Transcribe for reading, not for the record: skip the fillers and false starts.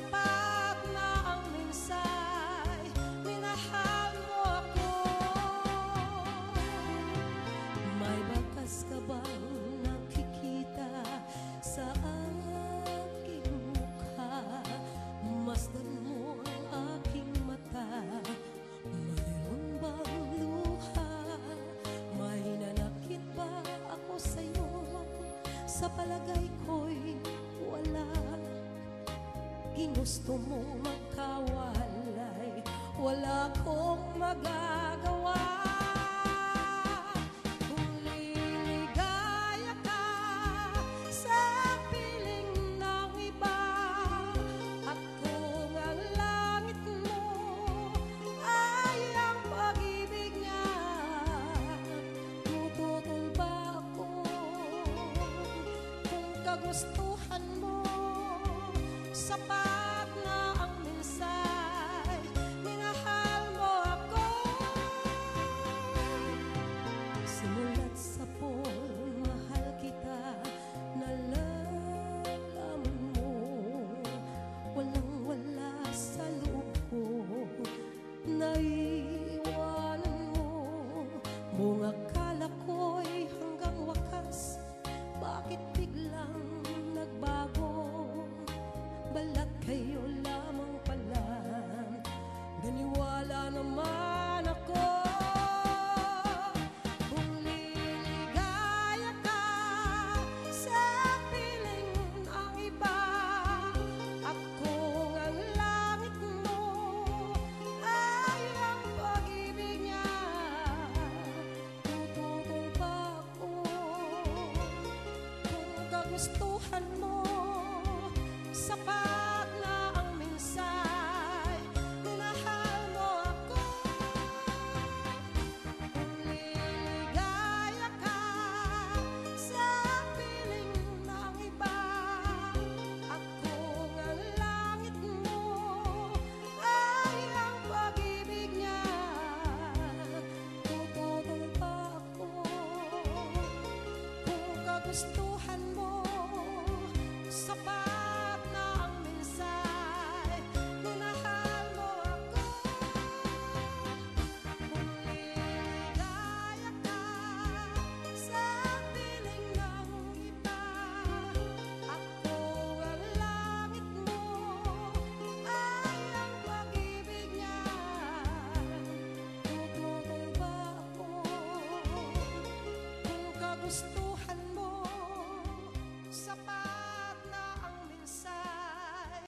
sapat na ang minsay minahal mo ako. May bakas ka bang nakikita sa aking mukha? Masdan mo ang aking mata, mayroon bang luha? May nanakit ba ako sa'yo? Sa palagay ko'y wala. Ginusto mo magkawalay, wala akong magagawa. Kung liligaya ka sa piling ng iba, at kung ang langit mo ay ang pag-ibig niya, tututol ba ako? Kung kagustuhan mo, sapat na ang minsay minahal mo ako. Simulat sa pool, mahal kita, nalalaman mo. Walang wala sa loob ko, naiiwanan mo. Buong akala ko'y hanggang wakas, bakit biglang nagbago? Balat kayo lamang pala, naniwala naman ako. Kung liligaya ka sa piling ng iba, at kung ang langit mo ay ang pag-ibig niya, tututol ba ako? Kung kagusto